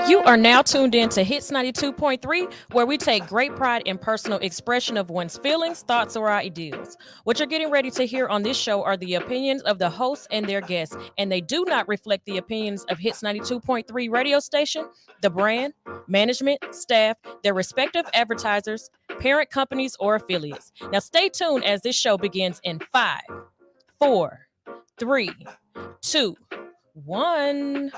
You are now tuned in to Hits 92.3, where we take great pride in personal expression of one's feelings, thoughts, or ideals. What you're getting ready to hear on this show are the opinions of the hosts and their guests, and they do not reflect the opinions of Hits 92.3 radio station, the brand, management, staff, their respective advertisers, parent companies, or affiliates. Now stay tuned as this show begins in 5, 4, 3, 2, 1.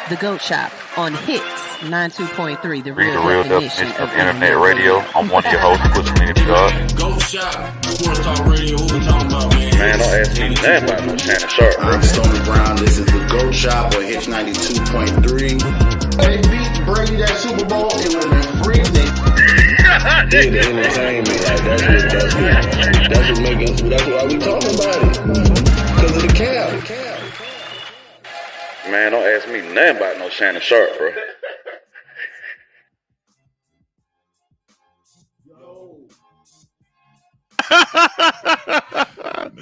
The GOAT Shop on Hits 92.3, the Read real the real definition definition of internet radio. I'm one of your hosts, Pushalini Da God. GOAT Shop, Sports Talk Radio, what we talking about, man? Man, don't ask me nothing about no Shannon Sharp, bro. I'm Stony Brown. This is the GOAT Shop on Hits 92.3. They beat Brady that Super Bowl. It would have been free. Yeah, the entertainment, like that's why we talking about it. Because of the cap. Man, don't ask me nothing about no Shannon Sharp, bro.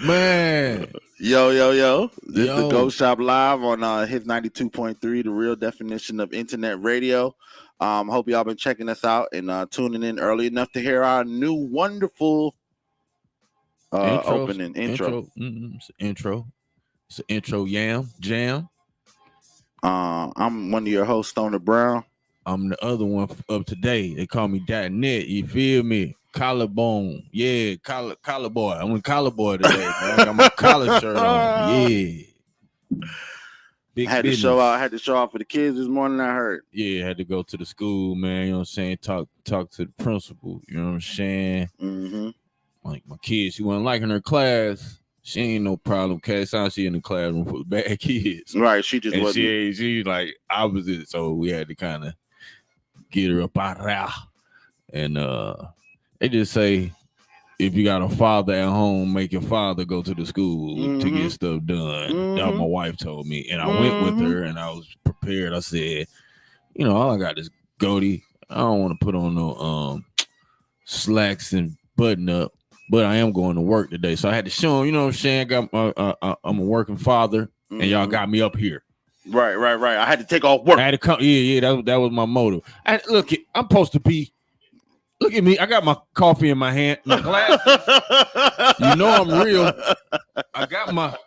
Man. Yo. This is the GOAT Shop live on Hits 92.3, the real definition of internet radio. Hope y'all been checking us out and tuning in early enough to hear our new wonderful opening intro. It's an intro jam. I'm one of your hosts, Stoner Brown. I'm the other one of today. They call me .net. You feel me? Collarbone. Yeah, collar boy. I'm a collar boy today, man. I got my collar shirt on. Yeah. Big had business. to show out for the kids this morning, I heard. Yeah, had to go to the school, man. You know what I'm saying? Talk to the principal. You know what I'm saying? Mm-hmm. Like my kids, she wasn't liking her class. She ain't no problem. Cause sounds she in the classroom full of bad kids. Right. She just and wasn't. She like opposite. So we had to kind of get her up out of there. And they just say, if you got a father at home, make your father go to the school to get stuff done. That's what my wife told me. And I went with her and I was prepared. I said, all I got is goatee. I don't want to put on no slacks and button up, but I am going to work today. So I had to show him, you know what I'm saying? I'm a working father and y'all got me up here. Right. I had to take off work. I had to come. Yeah. That was my motive. And look, I'm supposed to be. Look at me. I got my coffee in my hand, my glasses. I'm real. I got my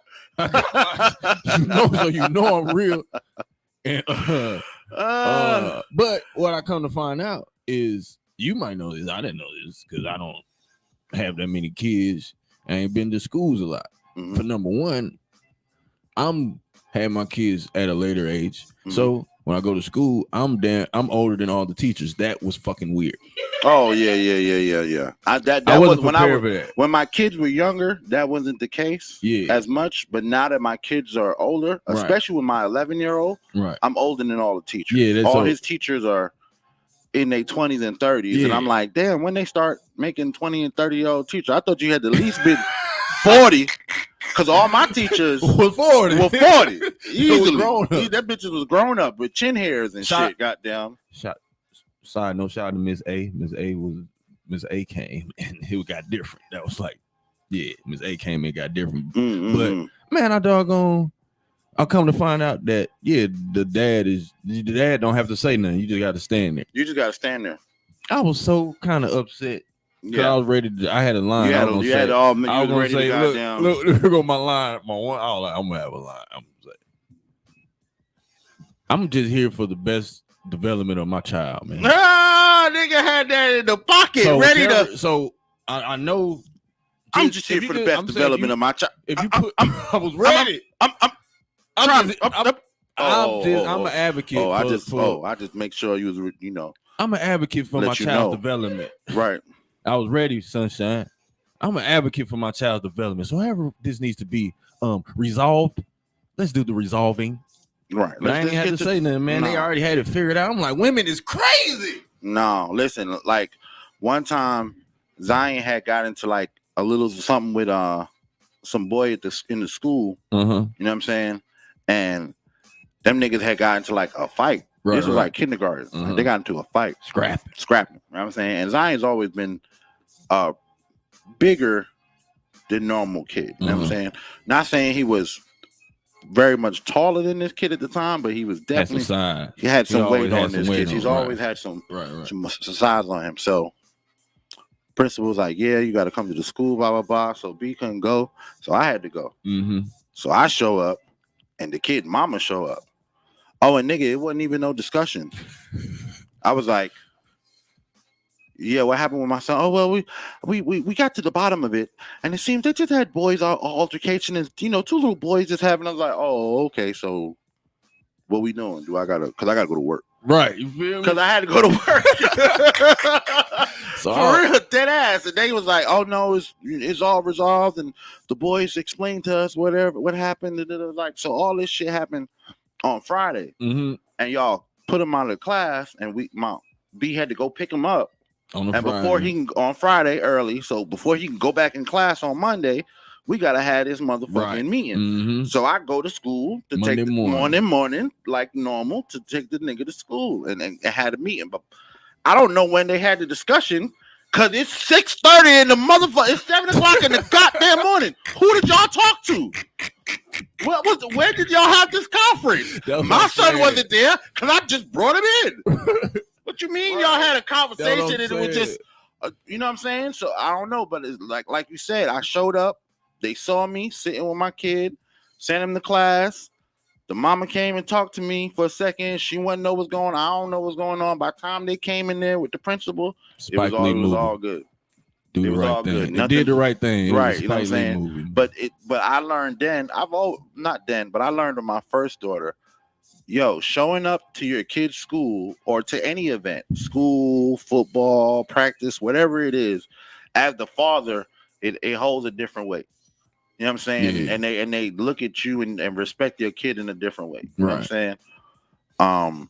so I'm real. And, but what I come to find out is you might know this. I didn't know this because I don't have that many kids. I ain't been to schools a lot. For number one, I'm had my kids at a later age. So when I go to school, I'm older than all the teachers. That was fucking weird. Oh yeah. I wasn't prepared for that. When my kids were younger, that wasn't the case as much. But now that my kids are older, especially with my 11-year-old, I'm older than all the teachers. Yeah, all his teachers are in their 20s and 30s, and I'm like, damn, when they start making 20 and 30-year-old teachers, I thought you had to at least be 40. Because all my teachers was 40. Easily. That bitch was grown up with chin hairs and shit, goddamn. Side note, shout out to Miss A. Miss A came and it got different. That was like, Miss A came and got different. But man, I come to find out that the dad don't have to say nothing. You just got to stand there. I was so kind of upset. I was ready to. I had a line. I was gonna say, look, here go my line. My one. I was like, I'm gonna have a line. I'm just here for the best development of my child, man. Nigga had that in the pocket, So I know. I'm just here for the best development of my child. If you put, I was ready. I'm an advocate. I just make sure you was, I'm an advocate for my child's development. Right. I was ready, sunshine. I'm an advocate for my child's development. So however this needs to be resolved, let's do the resolving. Right. I ain't had to say nothing, man. They already had it figured out. I'm like, women is crazy. No, listen, like one time Zion had got into like a little something with some boy in the school. You know what I'm saying? And them niggas had got into like a fight. This was like kindergarten. They got into a fight. Scrapping. You know what I'm saying? And Zion's always been bigger than normal kid. You know what I'm saying? Not saying he was very much taller than this kid at the time, but he was definitely he had some weight on this kid. He's always had some size on him. So principal was like, yeah, you got to come to the school, blah, blah, blah. So B couldn't go. So I had to go. So I show up and the kid mama show up. Oh, and nigga, it wasn't even no discussion. I was like, yeah, what happened with my son? Oh, well, we got to the bottom of it. And it seems they just had boys altercation and, two little boys just having. I was like, oh, okay. So what we doing? Because I got to go to work. Right. You feel me? Because I had to go to work. So for real, dead ass. And they was like, oh, no, it's all resolved. And the boys explained to us what happened. Like, so all this shit happened on Friday. And y'all put him out of class. And B had to go pick him up. Before he can on Friday early, so before he can go back in class on Monday, we gotta have this motherfucking meeting. So I go to school to take the morning like normal to take the nigga to school and had a meeting. But I don't know when they had the discussion because it's 6:30 in the motherfucker. It's 7:00 in the goddamn morning. Who did y'all talk to? Where did y'all have this conference? My son wasn't there because I just brought him in. What you mean y'all had a conversation and it was just, you know what I'm saying? So I don't know, but it's like you said, I showed up. They saw me sitting with my kid, sent him to class. The mama came and talked to me for a second. She wouldn't know what's going on. I don't know what's going on. By the time they came in there with the principal, it was all good. Do the right thing. They did the right thing. Right, you know what I'm saying? Movie. But I learned then, I learned with my first daughter. Yo, showing up to your kid's school or to any event, school, football, practice, whatever it is, as the father, it holds a different weight. You know what I'm saying? Yeah. And they look at you and respect your kid in a different way. You know what I'm saying?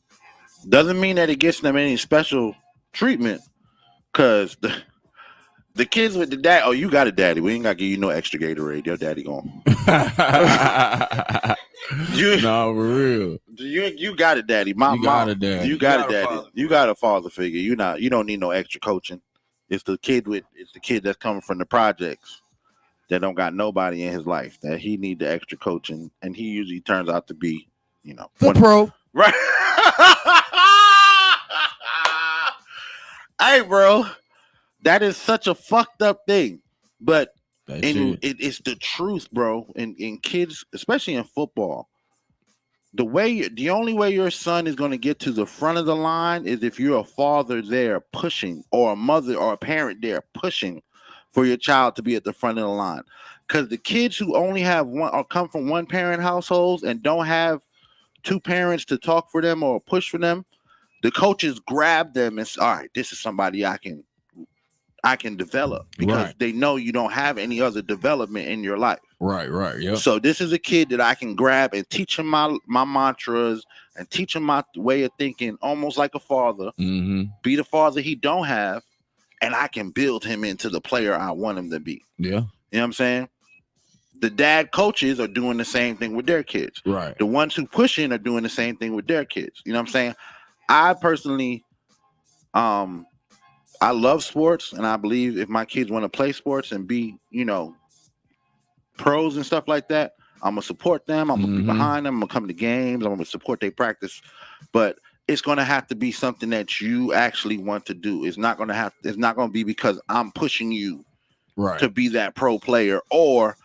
Doesn't mean that it gets them any special treatment because the kids with the dad, oh, you got a daddy. We ain't got to give you no extra Gatorade. Your daddy gone. No, for real. You got it, daddy. You got a daddy. You got a father figure. You don't need no extra coaching. It's the kid that's coming from the projects that don't got nobody in his life that he need the extra coaching, and he usually turns out to be, the pro. Right. Hey, bro, that is such a fucked up thing, but it's the truth, bro. In kids, especially in football, the only way your son is going to get to the front of the line is if you're a father there pushing, or a mother or a parent there pushing for your child to be at the front of the line. Because the kids who only have one or come from one parent households and don't have two parents to talk for them or push for them, the coaches grab them and say, all right, this is somebody I can develop, because they know you don't have any other development in your life. Right. Yeah. So this is a kid that I can grab and teach him my mantras and teach him my way of thinking, almost like a father. Be the father he don't have, and I can build him into the player I want him to be. Yeah. You know what I'm saying? The dad coaches are doing the same thing with their kids. Right. The ones who push in are doing the same thing with their kids. You know what I'm saying? I personally, I love sports, and I believe if my kids want to play sports and be, pros and stuff like that, I'm gonna support them. I'm gonna be behind them. I'm gonna come to games. I'm gonna support their practice. But it's gonna have to be something that you actually want to do. It's not gonna be because I'm pushing you to be that pro player, or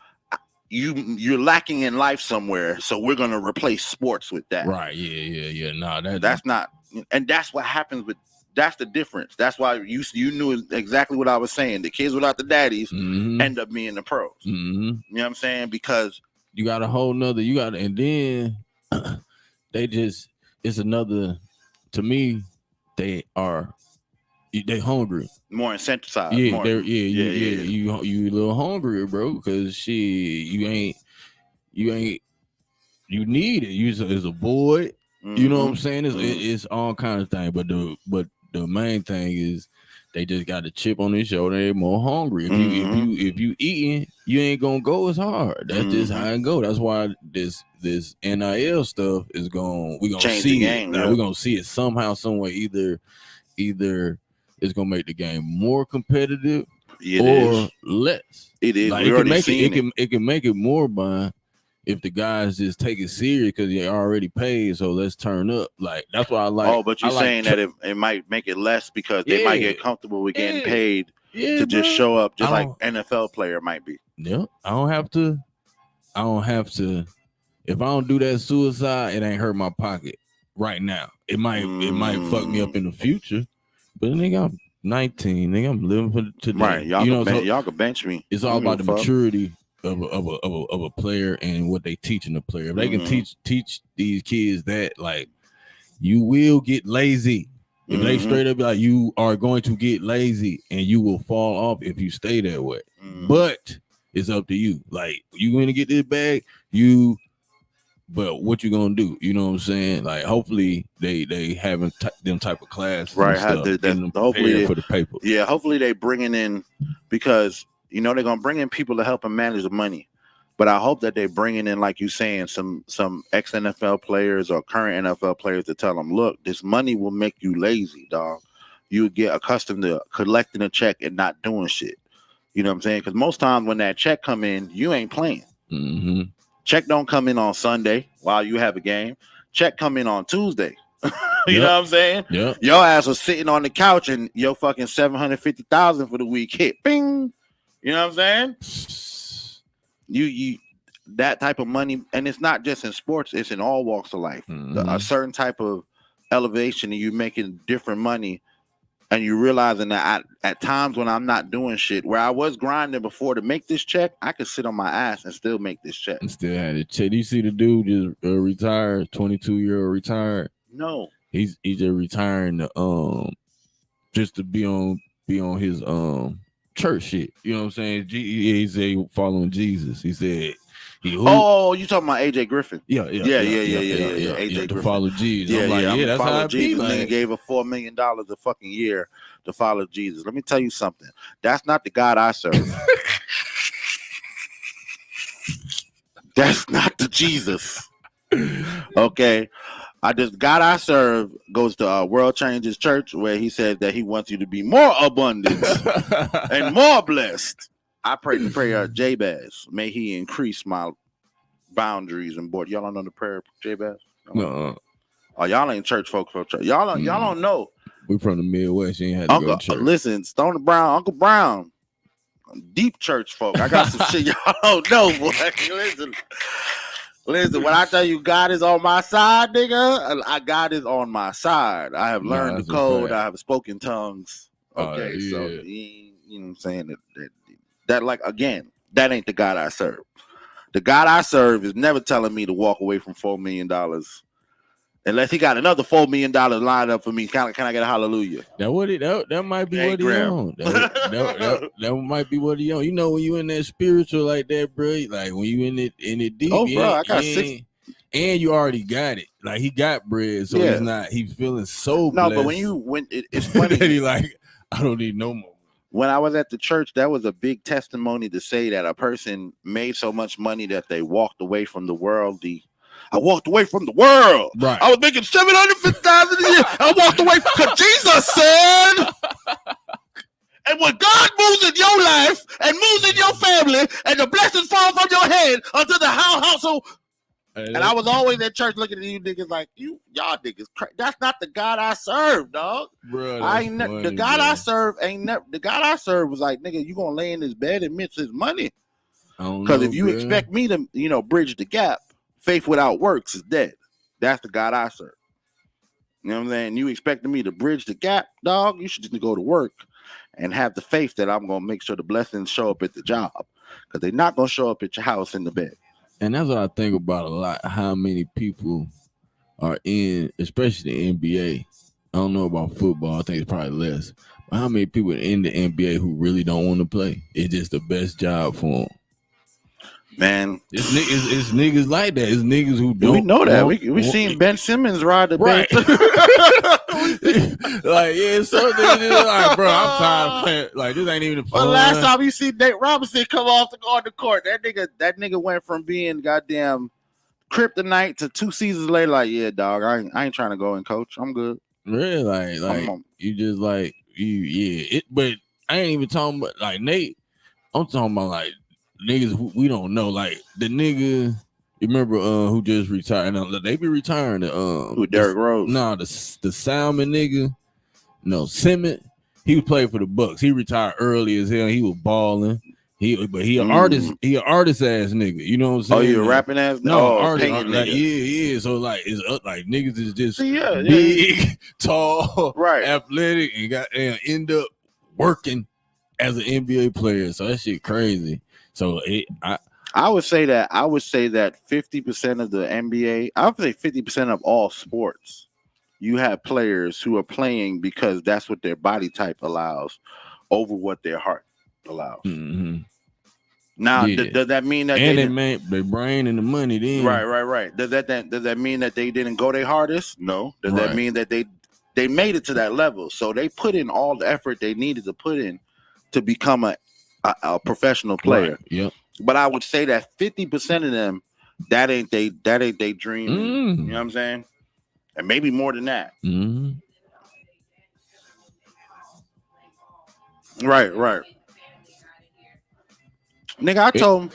you're lacking in life somewhere, so we're gonna replace sports with that. Right. Yeah. No, that's not, and that's what happens with. That's the difference. That's why you knew exactly what I was saying. The kids without the daddies end up being the pros. You know what I'm saying? Because you got a whole nother, and then it's another, to me, they hungry. More incentivized. Yeah, you a little hungrier, bro, because you need it. You as a boy, you know what I'm saying? It's all kinds of things, but the main thing is they just got a chip on their shoulder. They're more hungry. If you eating, you ain't gonna go as hard. That's just how it go. That's why this NIL stuff is we gonna change see the game. it. We're gonna see it somehow, some way. Either it's gonna make the game more competitive or less. It is. Like, it can make it more by if the guys just take it serious because they already paid, so let's turn up. Like that's why I like. Oh, but you're saying that it might make it less because they might get comfortable with getting paid to just show up, just like NFL player might be. Yeah, I don't have to. If I don't do that suicide, it ain't hurt my pocket right now. It might fuck me up in the future. But nigga, I'm 19. Nigga, I'm living for today. Right, y'all can bench me. It's all about the maturity of a player and what they teaching the player. If they can teach these kids that, like, you will get lazy. If they straight up be like, you are going to get lazy and you will fall off if you stay that way. But it's up to you. Like, you going to get this bag, but what you gonna do? You know what I'm saying? Like, hopefully they having them type of classes, right? Hopefully for the paper. Yeah, hopefully they bringing in, because they're gonna bring in people to help them manage the money. But I hope that they bringing in, like you saying, some ex NFL players or current NFL players to tell them, look, this money will make you lazy, dog. You get accustomed to collecting a check and not doing shit. You know what I'm saying? Because most times when that check come in, you ain't playing. Check don't come in on Sunday while you have a game. Check come in on Tuesday. You know what I'm saying? Yeah. Your ass was sitting on the couch and your fucking $750,000 for the week hit. Bing. You know what I'm saying? You that type of money, and it's not just in sports, it's in all walks of life. A certain type of elevation, and you making different money. And you realizing that at times when I'm not doing shit, where I was grinding before to make this check, I could sit on my ass and still make this check. And still had it. Do you see the dude just retired, 22-year-old retired? No, he's just retiring to just to be on his church shit. You know what I'm saying? He said following Jesus. He said. You talking about AJ Griffin? Yeah. AJ Griffin. To follow Jesus. Yeah, I'm like, that's how I Jesus. Be. Like, gave her $4 million a fucking year to follow Jesus. Let me tell you something. That's not the God I serve. That's not the Jesus. Okay. God I serve goes to World Changes Church, where he says that he wants you to be more abundant and more blessed. I pray the prayer of Jabez. May he increase my boundaries and board. Y'all don't know the prayer of Jabez? No. Oh, y'all ain't church folks for church. Y'all don't know. We from the Midwest. You ain't had to go to church. Listen, Stoner Brown, Uncle Brown, deep church folk. I got some shit y'all don't know, boy. Listen, when I tell you God is on my side, nigga, God is on my side. I have learned the code. I have spoken tongues. Okay, so you know what I'm saying? That, like, again, that ain't the God I serve. The God I serve is never telling me to walk away from $4 million unless he got another $4 million lined up for me. Can I get a hallelujah? That might be what he on. That might be what he on. You know, when you in that spiritual like that, bro, like when you in it deep, bro, I got 6. And you already got it. Like, he got bread, so he's feeling so blessed. No, but it's funny that he like, I don't need no more. When I was at the church, that was a big testimony to say that a person made so much money that they walked away from the world. I walked away from the world. Right. I was making $750,000 a year. I walked away because Jesus said, and when God moves in your life and moves in your family and the blessings fall from your head unto the household. And I was always at church looking at you niggas like, y'all niggas crazy. That's not the God I serve, dog. Bro, the God I serve ain't never. The God I serve was like, nigga, you gonna lay in this bed and miss his money? Because if you expect me to, bridge the gap, faith without works is dead. That's the God I serve. You know what I'm saying? You expecting me to bridge the gap, dog? You should just go to work and have the faith that I'm gonna make sure the blessings show up at the job, because they're not gonna show up at your house in the bed. And that's what I think about a lot, how many people are in, especially the NBA. I don't know about football. I think it's probably less. But how many people in the NBA who really don't want to play? It's just the best job for them. Man, it's niggas like that. It's niggas who don't. We know that. We seen Ben Simmons ride the bench. Like, yeah, something. Like, bro, I'm tired of playing. Like, this ain't even fun. Well, last time you see Nate Robinson come off on the court, that nigga went from being goddamn kryptonite to 2 seasons later. Like, yeah, dog, I ain't trying to go and coach. I'm good. Really, like you just like you, But I ain't even talking about like Nate. I'm talking about like niggas we don't know. Like the nigga You remember who just retired? Now, they be retiring. Who, Derrick Rose? No, the Salmon nigga. No, Simmons. He was playing for the Bucks. He retired early as hell. He was balling. He an artist. He an artist ass nigga. You know what I'm saying? Oh, you a rapping ass? No, artist. Like, yeah. So like, it's like niggas is just big, tall, right, athletic, and end up working as an NBA player. So that shit crazy. So I would say that 50% of the NBA, I would say 50% of all sports, you have players who are playing because that's what their body type allows over what their heart allows. Mm-hmm. Now, does that mean that their brain and the money then? Right. Does that mean that they didn't go their hardest? No. Does that mean that they made it to that level? So they put in all the effort they needed to put in to become a professional player. Right. Yep. But I would say that 50% of them, that ain't they dream. You know what I'm saying? And maybe more than that. Mm-hmm. Right. Nigga,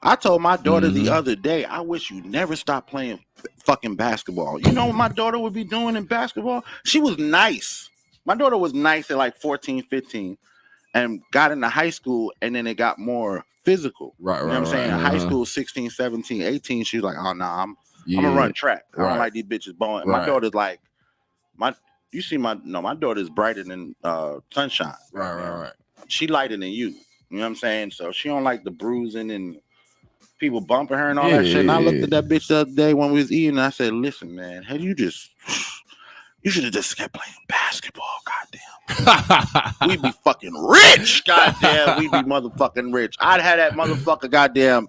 I told my daughter the other day, I wish you never stopped playing fucking basketball. You know what my daughter would be doing in basketball? She was nice. My daughter was nice at like 14, 15 and got into high school, and then it got more physical. Right. You know what I'm saying? In high school, 16, 17, 18, she was like, oh, no, I'm going to run track. I don't like these bitches bowling. My daughter's like, my daughter's brighter than sunshine. Right. She lighter than you. You know what I'm saying? So she don't like the bruising and people bumping her and all that shit. And I looked at that bitch the other day when we was eating, and I said, listen, man, you should have just kept playing basketball, goddamn. We'd be fucking rich, goddamn. We'd be motherfucking rich. I'd have that motherfucker, goddamn,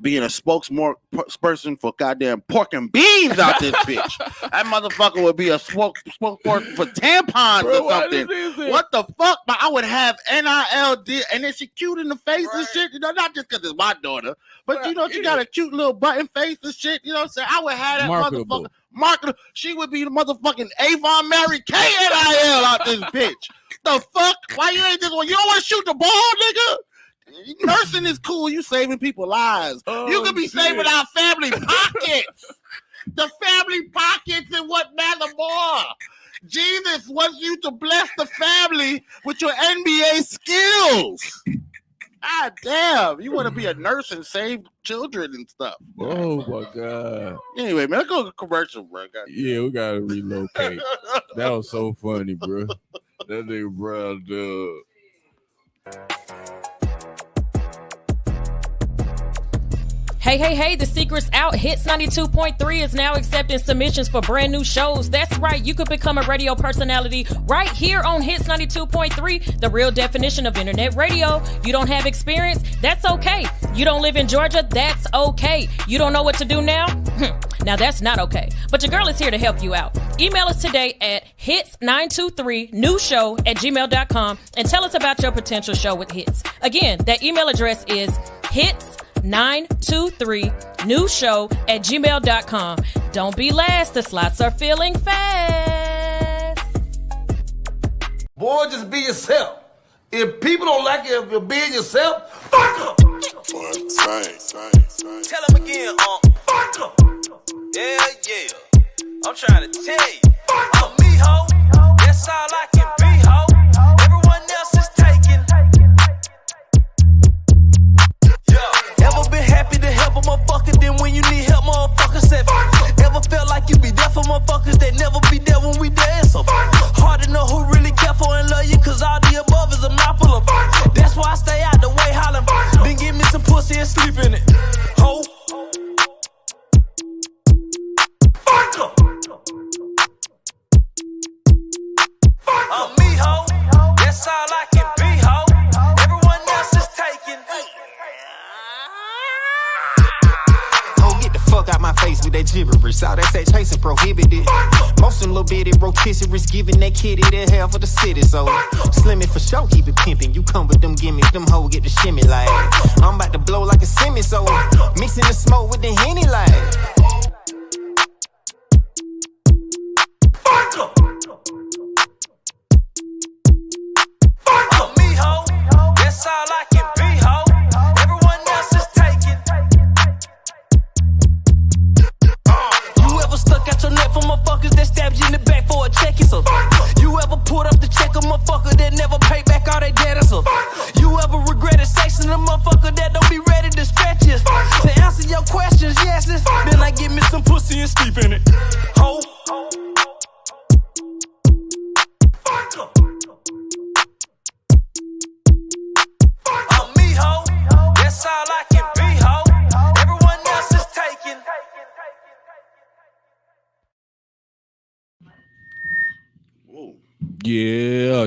being a spokesperson for goddamn pork and beans out this bitch. That motherfucker would be a spokesperson for tampons or something. What the fuck? I would have NIL, and then she cute in the face and shit. You know, not just because it's my daughter, but you know, she got a cute little button face and shit. You know what I'm saying? I would have that motherfucker. Marketable. She would be the motherfucking Avon Mary K NIL out this bitch. The fuck? Why you ain't just you don't want to shoot the ball, nigga? Nursing is cool. You saving people's lives. You could be saving our family pockets. The family pockets and what matter more. Jesus wants you to bless the family with your NBA skills. God damn. You want to be a nurse and save children and stuff. Oh my God. Anyway, man, let's go to commercial, bro. Yeah, we gotta relocate. That was so funny, bro. That nigga Brown Dub. Hey, the secret's out. Hits 92.3 is now accepting submissions for brand new shows. That's right, you could become a radio personality right here on Hits 92.3, the real definition of internet radio. You don't have experience? That's okay. You don't live in Georgia? That's okay. You don't know what to do now? Now that's not okay. But your girl is here to help you out. Email us today at hits923newshow@gmail.com and tell us about your potential show with Hits. Again, that email address is hits923newshow@gmail.com. Don't be last. The slots are filling fast. Boy, just be yourself. If people don't like it, if you're being yourself, fuck them. Tell them again, fuck them. Yeah. I'm trying to tell you. I'm me, ho. That's all I can be, ho. Everyone else is taken. Ever been happy to help a motherfucker, then when you need help, motherfucker said ever felt like you be there for motherfuckers that never be there when we dance up? Hard to know who really care for and love you, cause all the above is a mouthful of. That's why I stay out the way hollering. Then give me some pussy and sleep in it. Ho. Fuck em. I'm me, ho. That's all I can be, ho. Everyone else is taken. Fuck out my face with that gibberish. All that sex chasing prohibited. Most of them little bitty rotisseries giving that kitty the hell for the city. So slimming for sure, keep it pimping. You come with them gimmicks, them hoes get the shimmy like. I'm about to blow like a semi, so mixing the smoke with the Henny like. Fuck em. I'm me, ho. That's all I can be, ho. Everyone else is taken. motherfuckers that stabbed you in the back for a check. It's a you ever pulled up to check a motherfucker that never paid back all their debt? It's a you ever regretted sexing a motherfucker that don't be ready to stretch it? To answer your questions, yes, then I give me some pussy and sleep in it. Ho. I'm me, ho. That's all I can be, ho. Everyone else is taken. Yeah,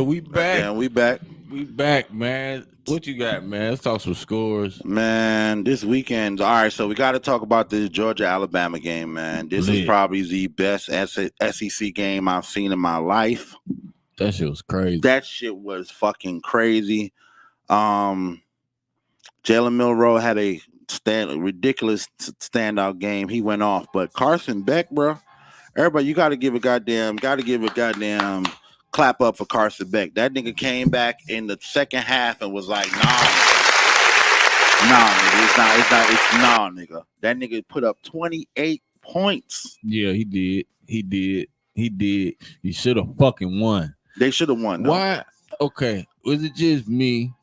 we back. Yeah, we back. We back, man. What you got, man? Let's talk some scores. Man, this weekend. All right, so we got to talk about this Georgia-Alabama game, man. This is probably the best SEC game I've seen in my life. That shit was crazy. That shit was fucking crazy. Jalen Milroe had a ridiculous standout game. He went off, but Carson Beck, bro, everybody, you got to give a goddamn clap up for Carson Beck. That nigga came back in the second half and was like, nah, nigga. That nigga put up 28 points. Yeah, he did. He should have fucking won. They should have won. Though. Why? Okay, was it just me?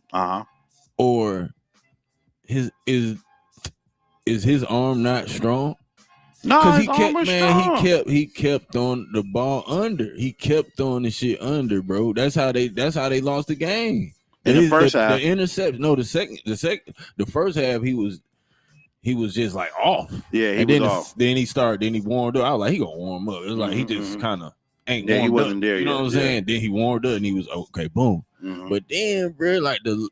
Or is his arm not strong? No, because he kept throwing the ball under. He kept throwing the shit under, bro. That's how they lost the game. In the first half, the interception. No, the first half he was just like off. Yeah, he was off. Then he warmed up. I was like, he gonna warm up. It was like he just kind of ain't. Yeah, he wasn't up. there. You know what I'm saying? Then he warmed up and he was okay. Boom. Mm-hmm. But then, bro, like the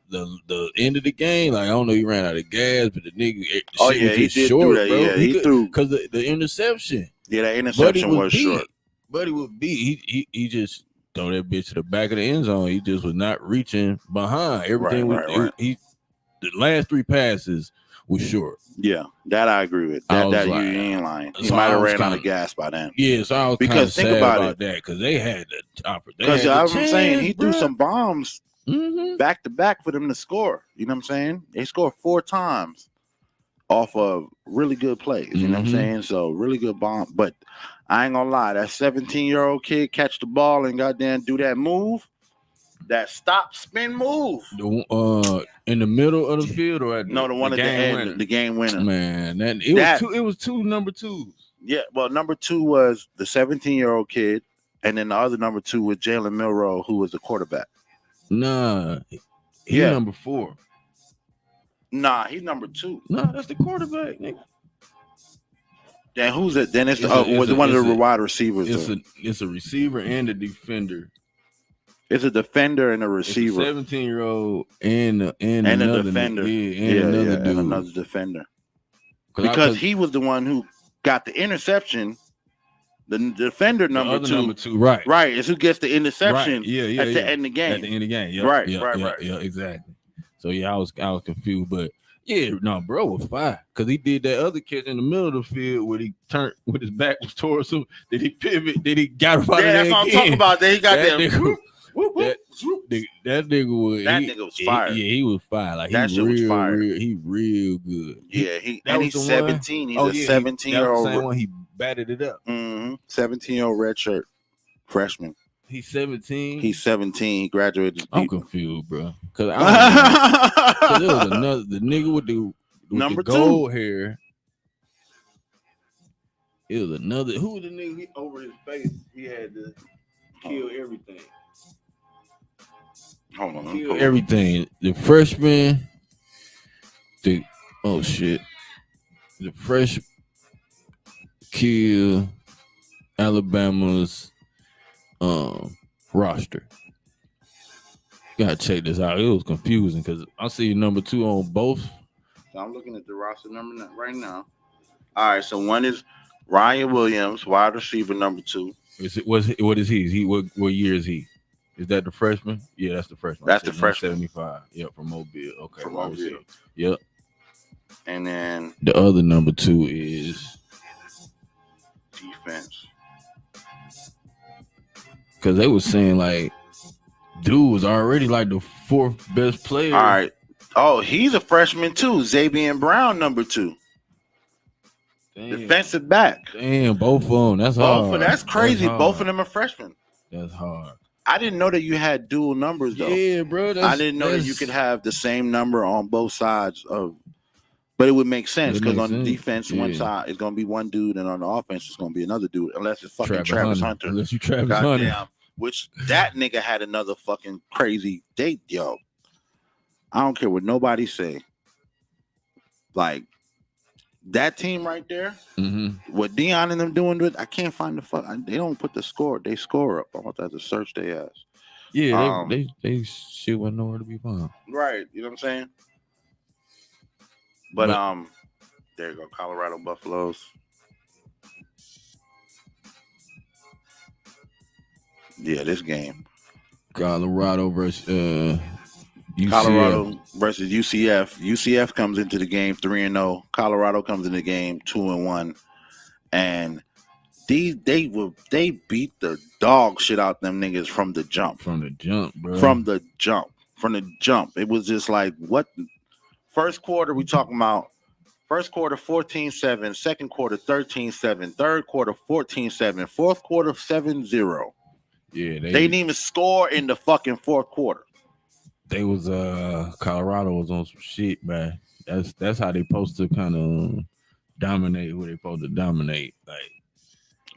end of the game, like I don't know, he ran out of gas, but the nigga, he did short, do that. Bro. Yeah, he threw because the interception. Yeah, that interception was short. Buddy would be he just throw that bitch to the back of the end zone. He just was not reaching behind. Everything right. The last three passes was short. Yeah, that I agree with. That you ain't lying. He might have ran out of gas by then. Yeah, so I was because think about that because they had the topper. Because I'm saying he threw some bombs back to back for them to score. You know what I'm saying? They scored 4 times off of really good plays. You know what I'm saying? So really good bomb. But I ain't gonna lie, that 17-year-old kid catch the ball and goddamn do that move. That stop spin move. In the middle of the field or the one at the end, the game winner. Man, it was two number twos. Yeah, well, number 2 was the 17-year-old kid, and then the other number 2 was Jalen Milroe, who was the quarterback. Nah, he's number 4. Nah, he's number 2. No, that's the quarterback, nigga. Then who's it? Then it's one of the wide receivers. It's a receiver and a defender. It's a defender and a receiver. 17-year-old and a defender. And another defender. Because he was the one who got the interception. The defender number 2. Right. Right. Is who gets the interception at the end of the game. At the end of the game. Yep. Right. Yeah, exactly. So I was confused, but yeah, no, bro was fine because he did that other catch in the middle of the field where he turned with his back was towards him. Did he pivot? Did he got up out of there? That's what I'm talking about. Then he got that. That nigga was fire. He was fire. Like that shit was fire. He real good. Yeah, he's 17. He's a 17-year-old. Same one. He batted it up. 17-year-old redshirt freshman. He's 17. He's 17. He graduated. I'm confused, bro. Because there was the nigga with the number the gold hair. It was another. Who was the nigga over his face? He had to kill everything. Hold on. Kill everything. The freshman. The freshman kill Alabama's roster. Gotta check this out. It was confusing because I see number 2 on both. So I'm looking at the roster number right now. All right, so one is Ryan Williams, wide receiver number 2. What is he? What year is he? Is that the freshman? Yeah, that's the freshman. That's the freshman. 75. Yep, from Mobile. Okay. From Mobile. Yep. And then the other number 2 is defense. Because they was saying like dude was already like the 4th best player. All right. Oh, he's a freshman too. Xavier Brown, number 2. defensive back. Damn, both of them. That's hard. That's crazy. Both of them are freshmen. That's hard. I didn't know that you had dual numbers though. Yeah, bro. I didn't know that you could have the same number on both sides of. But it would make sense because on the defense, one side is going to be one dude, and on the offense, it's going to be another dude, unless it's fucking Travis Hunter. Unless you Travis Hunter. Which that nigga had another fucking crazy date, yo. I don't care what nobody say. Like, that team right there, what Dion and them doing with, I can't find the fuck. They don't put the score. They score up. I want to have to search their ass. Yeah, they shit with nowhere to be found. Right. You know what I'm saying? But there you go, Colorado Buffaloes. Yeah, this game. Colorado versus UCF. Colorado versus UCF. UCF comes into the game 3-0. Colorado comes in the game 2-1. And they beat the dog shit out them niggas from the jump. From the jump, bro. From the jump. It was just like, what? First quarter, we talking about first quarter 14-7, second quarter 13-7, third quarter 14-7, fourth quarter 7-0. Yeah, they didn't even score in the fucking fourth quarter. They was Colorado was on some shit, man. That's how they supposed to kind of dominate who they supposed to dominate. Like,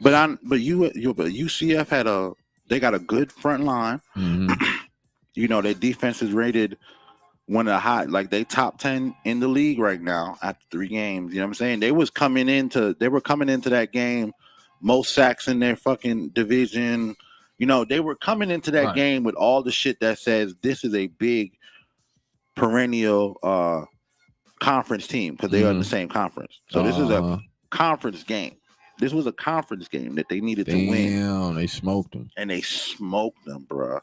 but UCF they got a good front line. You know, their defense is rated one of the high, like they top 10 in the league right now after 3 games. You know what I'm saying? They were coming into that game, most sacks in their fucking division. You know, they were coming into that game with all the shit that says this is a big perennial conference team because they are in the same conference. So this is a conference game. This was a conference game that they needed to win. Damn, they smoked them. And they smoked them, bro.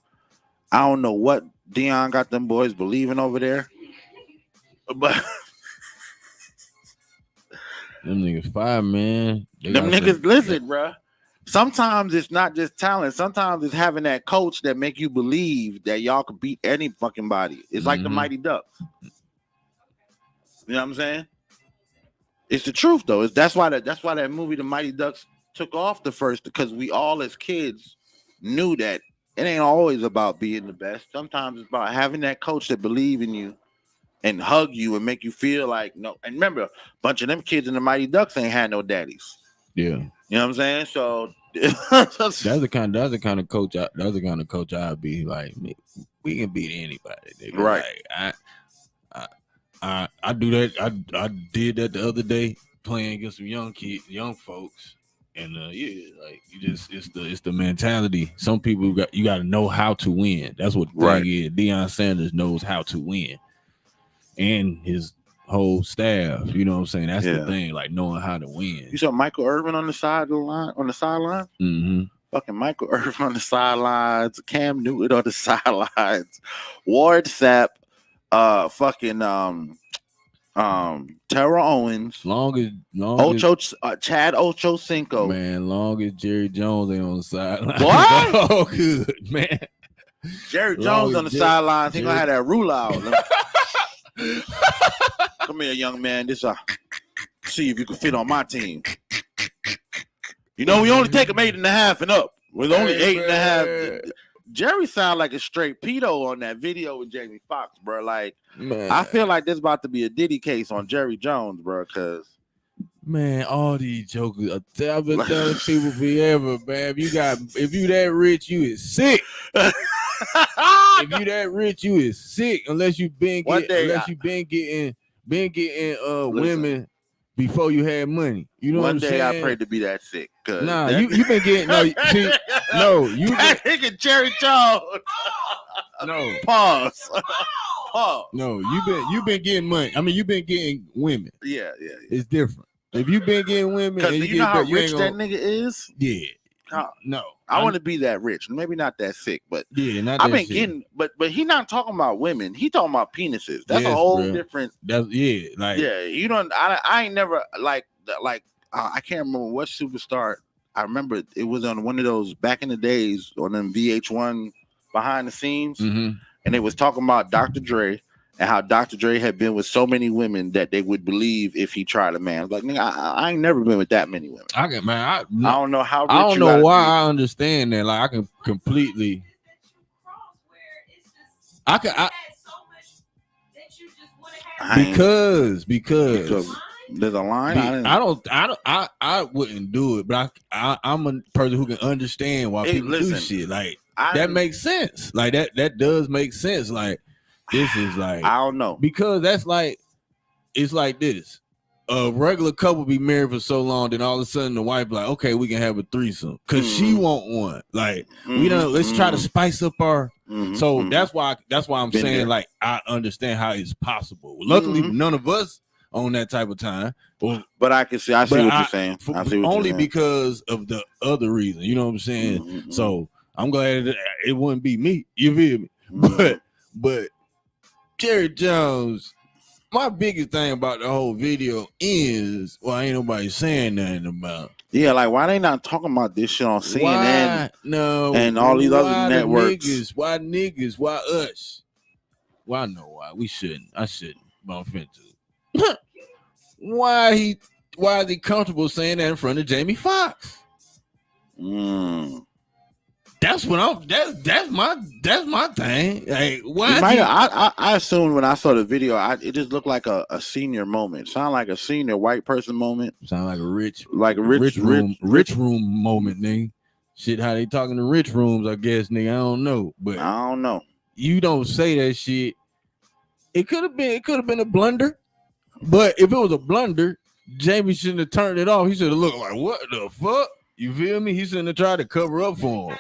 I don't know what Dion got them boys believing over there, but them niggas fire, man. Them niggas, listen, bro. Sometimes it's not just talent. Sometimes it's having that coach that make you believe that y'all could beat any fucking body. It's like the Mighty Ducks. You know what I'm saying? It's the truth, though. That's why that movie, The Mighty Ducks, took off the first, because we all as kids knew that it ain't always about being the best. Sometimes it's about having that coach that believe in you and hug you and make you feel like no. And remember, a bunch of them kids in the Mighty Ducks ain't had no daddies. Yeah, you know what I'm saying. So that's the kind of coach I'd be like. We can beat anybody, nigga. Right? Like, I do that. I did that the other day playing against some young folks. And like it's the mentality. Some people you got to know how to win. That's what the thing is. Deion Sanders knows how to win, and his whole staff. You know what I'm saying? That's the thing, like knowing how to win. You saw Michael Irvin on the sideline. Mm-hmm. Fucking Michael Irvin on the sidelines. Cam Newton on the sidelines. Ward Sapp. Terrell Owens, Chad Ochocinco. Man, long as Jerry Jones ain't on the sideline. What? Oh, good, man. Jerry Jones on the sidelines. He gonna have that rule out. Come here, young man. See if you can fit on my team. You know, we only take them 8.5 and up. With only 8.5. Jerry sound like a straight pedo on that video with Jamie Foxx, bro. Like, man. I feel like there's about to be a Diddy case on Jerry Jones, bro. Cause man, all these jokers, I've been telling people forever, man. If you that rich, you is sick. If you that rich, you is sick. Unless you been getting women before you had money. You know what I'm saying? One day I prayed to be that sick. Nah, you been getting you that nigga Jerry Jones. No. Pause. No, you been getting money. I mean, you been getting women. Yeah. It's different. If you been getting women, because you know how rich that nigga is. Yeah. No, I want to be that rich. Maybe not that sick, but not. I've been getting, but he not talking about women. He talking about penises. That's a whole different. You don't. I ain't never like I can't remember what superstar. I remember it was on one of those back in the days on them VH1 behind the scenes, and they was talking about Dr. Dre, and how Dr. Dre had been with so many women that they would believe if he tried a man. Like, nigga, I ain't never been with that many women. I don't know how. I don't know why I understand that. Like, I can completely. Because there's a line. I wouldn't do it, but I'm a person who can understand why people do shit. Like that makes sense. Like that does make sense. Like this is like I don't know, because that's like it's like this. A regular couple be married for so long, then all of a sudden the wife like, okay, we can have a threesome because she want one. Like we don't. Let's try to spice up our. So that's why I'm saying there. Like I understand how it's possible. Luckily, none of us on that type of time. But I can see. I see what you're saying. I see what only you're saying. because of the other reason. You know what I'm saying? So I'm glad that it wouldn't be me. You feel me? But Jerry Jones. My biggest thing about the whole video is, well, ain't nobody saying nothing about. Yeah, like why they not talking about this shit on CNN? No, and all these other networks. Why niggas? Why us? Well, I know why. We shouldn't. I shouldn't bump into it. Why is he comfortable saying that in front of Jamie Foxx? That's what that's my thing. Like, why? I assumed when I saw the video, it just looked like a senior moment. Sound like a senior white person moment. Sound like a rich room moment, nigga. Shit, how they talking to rich rooms? I guess, nigga. I don't know, but I don't know. You don't say that shit. It could have been a blunder, but if it was a blunder, Jamie shouldn't have turned it off. He should have looked like, what the fuck? You feel me? He shouldn't have tried to cover up for him.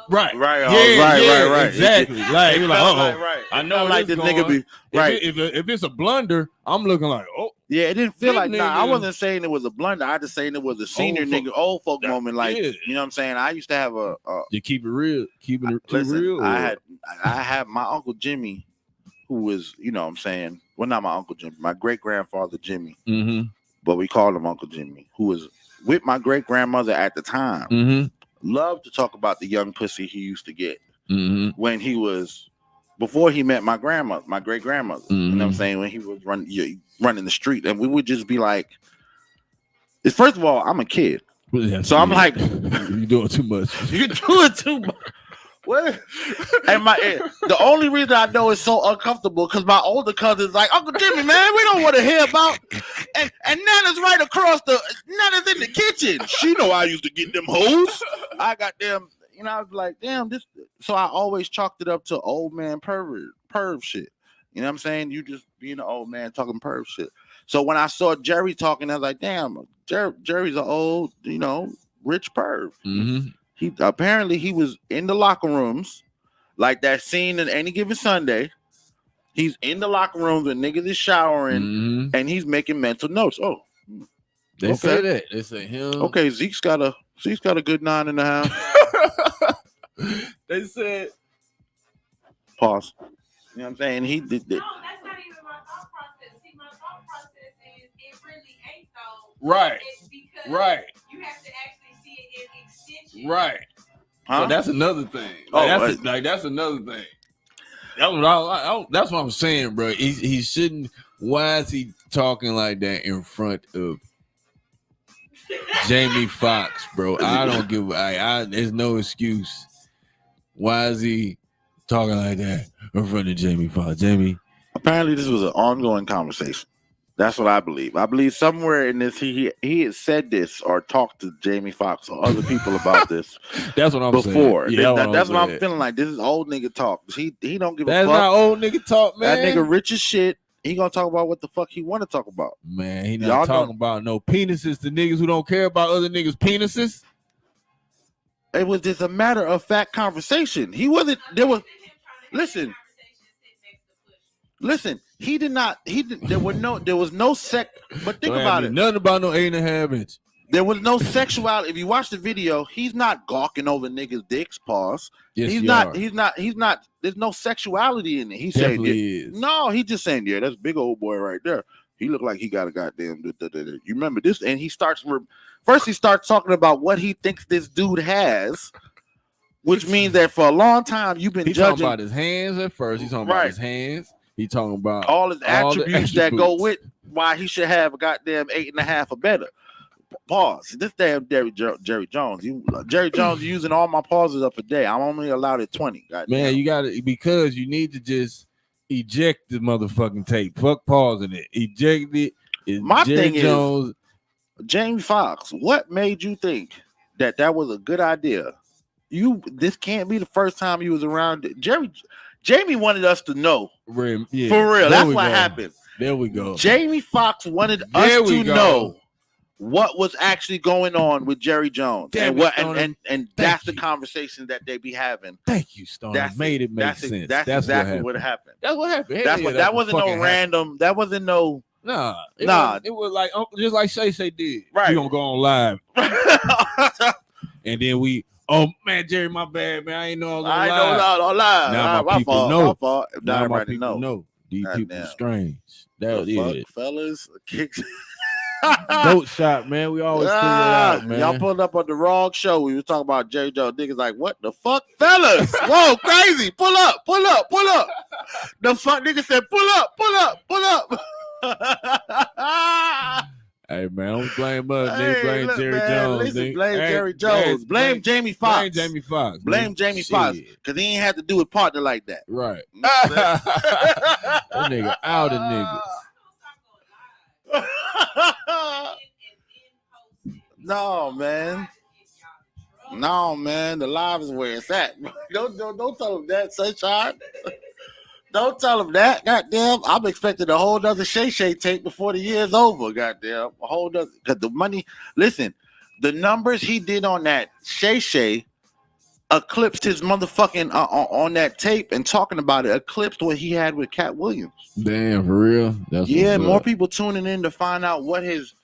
Right. Exactly. Like, I know like this nigga be right. If it's a blunder, I'm looking like, oh yeah, it didn't feel like I wasn't saying it was a blunder. I just saying it was a senior old folk moment. Like, you know what I'm saying? I used to have to keep it real, real. I had my Uncle Jimmy, who was, you know what I'm saying? Well, not my Uncle Jimmy, my great grandfather Jimmy. But we called him Uncle Jimmy, who was with my great grandmother at the time. Loved to talk about the young pussy he used to get when he was before he met my grandmother, my great grandmother. You know what I'm saying? When he was running the street, and we would just be like, first of all, I'm a kid, so I'm like, you're doing too much. You're doing too much. What? And the only reason I know it's so uncomfortable because my older cousin's like, Uncle Jimmy, man, we don't want to hear about. And Nana's right across Nana's in the kitchen. She know I used to get them hoes. I got them, you know. I was like, damn, this. So I always chalked it up to old man perv shit. You know what I'm saying? You just being an old man talking perv shit. So when I saw Jerry talking, I was like, damn, Jerry's an old, you know, rich perv. He was in the locker rooms, like that scene in Any Given Sunday. He's in the locker rooms when niggas is showering, and he's making mental notes. Oh, they say that. They say him. Okay, Zeke's got a good 9.5. They said. Pause. You know what I'm saying? He did. No, that's not even my thought process. See, my thought process is it really ain't though. Right. It's because you have to actually see it in extension. Right. Huh? So that's another thing. That's another thing. That's what I'm saying, bro. He shouldn't. Why is he talking like that in front of Jamie Foxx, bro? I don't give. There's no excuse. Why is he talking like that in front of Jamie Foxx? Jamie. Apparently, this was an ongoing conversation. That's what I believe. I believe somewhere in this he had said this or talked to Jamie Foxx or other people about this. That's what I'm before. saying. Yeah, that's what I'm feeling like. This is old nigga talk. He don't give a fuck. That's not old nigga talk, man. That nigga rich as shit. He gonna talk about what the fuck he want to talk about. Man, he not talking about no penises to niggas who don't care about other niggas' penises. It was just a matter of fact conversation. He wasn't. There was. Listen. He did not. There was no sex. But think about it. Nothing about no 8.5 inch. There was no sexuality. If you watch the video, he's not gawking over niggas' dicks. Pause. Yes, he's not. There's no sexuality in it. He's saying, no. He's just saying, yeah, that's big old boy right there. He looked like he got a goddamn. You remember this? And he starts. First, he starts talking about what he thinks this dude has. which means that for a long time you've been judging talking about his hands at first. He's talking about his hands. He's talking about all his attributes that go with why he should have a goddamn 8.5 or better. Pause. This damn Jerry Jones. Jerry Jones using all my pauses up a day. I'm only allowed at 20. Goddamn. Man, you got it because you need to just eject the motherfucking tape. Fuck pausing it. Eject it. My Jerry thing Jones. is, Jamie Foxx, what made you think that was a good idea? This can't be the first time you was around. Jamie wanted us to know. Yeah, for real. That's what happened. There we go. Jamie Foxx wanted us to know what was actually going on with Jerry Jones. And that's the conversation that they be having. Thank you, Stone. Made it make sense. That's exactly what happened. That's what happened. That wasn't no random. That wasn't no. Nah. It was like just like Shay did. Right. We gonna go on live. And then oh man, Jerry, my bad, man. I ain't know I was on live. Now my people know. Now my people know. These people are strange. That is fellas. Kicks. GOAT Shop, man. We always figure it out, man. Y'all pulled up on the wrong show. We were talking about Jerry Jones. Niggas like, what the fuck, fellas? Whoa, crazy. Pull up. The fuck nigga said, pull up. Hey man, don't blame us. Nigga, blame Jerry Jones. Listen, blame Jerry Jones. Blame Jamie Foxx. Blame Jamie Foxx. Because he ain't had to do his partner like that. Right. That nigga out of niggas. No, man. The live is where it's at. Don't tell him that, Sunshine. Don't tell him that. Goddamn, I'm expecting a whole nother Shay tape before the year's over. Goddamn, a whole nother. Because the money. Listen, the numbers he did on that Shay eclipsed his motherfucking on that tape and talking about it eclipsed what he had with Cat Williams. Damn, for real. That's more people tuning in to find out what his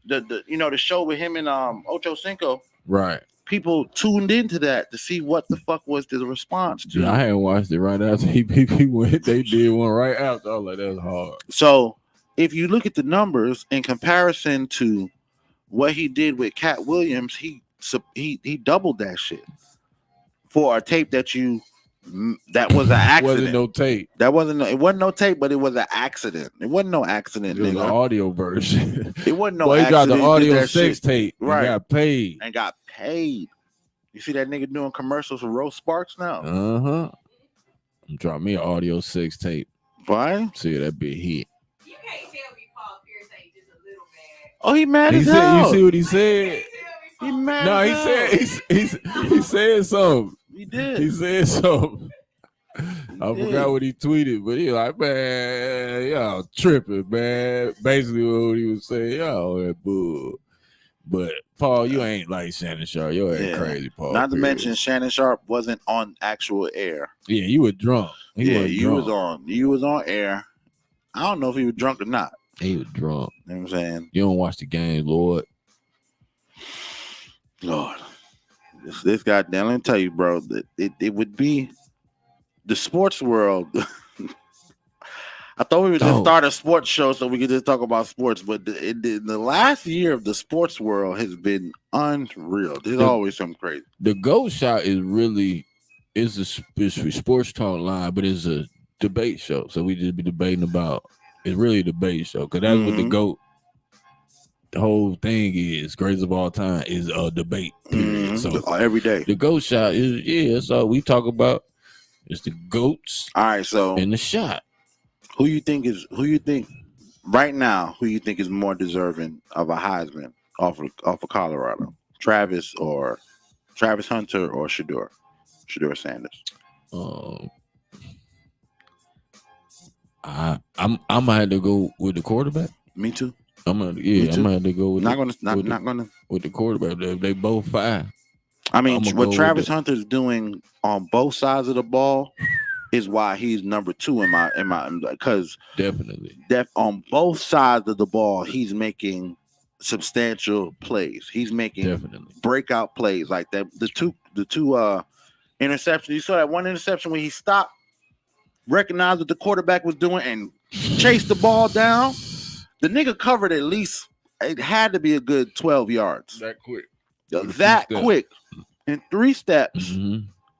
the show with him and Ocho Cinco. Right. People tuned into that to see what the fuck was the response to. Yeah, I hadn't watched it right after he went. They did one right after. I was like, that's hard. So if you look at the numbers in comparison to what he did with Cat Williams, he doubled that shit for a tape that was an accident. Wasn't no tape. It wasn't no tape, but it was an accident. It wasn't no accident. It was an audio version. It wasn't no accident. He got the audio 6 tape. Right. And got paid. You see that nigga doing commercials for Rose Sparks now? I'm dropping me an audio 6 tape. Why? See that big hit. You can't tell me Paul Pierce ain't just a little mad. Oh, he mad as hell. You see what he said? He mad. No, he said something. He did. He said something. I forgot what he tweeted, but he like, man, y'all tripping, man. Basically what he was saying, y'all that bull. But Paul, you ain't like Shannon Sharp. You ain't crazy, Paul. Not to mention Shannon Sharp wasn't on actual air. Yeah, you were drunk. You was on air. I don't know if he was drunk or not. He was drunk. You know what I'm saying? You don't watch the game, Lord. This goddamn, let me tell you, bro, that it would be the sports world. I thought we would just start a sports show so we could just talk about sports, but the last year of the sports world has been unreal. There's always something crazy. The GOAT Shop is a sports talk line, but it's a debate show. So we just be debating about. It's really a debate show because that's what the GOAT. The whole thing is greatest of all time is a debate. So every day the GOAT Shop is so we talk about. It's the GOATs. All right, so in the shot. Who you think right now? Who you think is more deserving of a Heisman off of Colorado? Travis Hunter or Shedeur Sanders? I'm gonna have to go with the quarterback. Me too. I'm gonna have to go with with the quarterback. They both fine. I mean, what Travis Hunter's doing on both sides of the ball is why he's number 2 in my because definitely on both sides of the ball he's making substantial plays. He's making breakout plays like that. The two interceptions. You saw that one interception when he stopped, recognized what the quarterback was doing, and chased the ball down. The nigga covered at least. It had to be a good 12 yards. That quick. Quick. In 3 steps.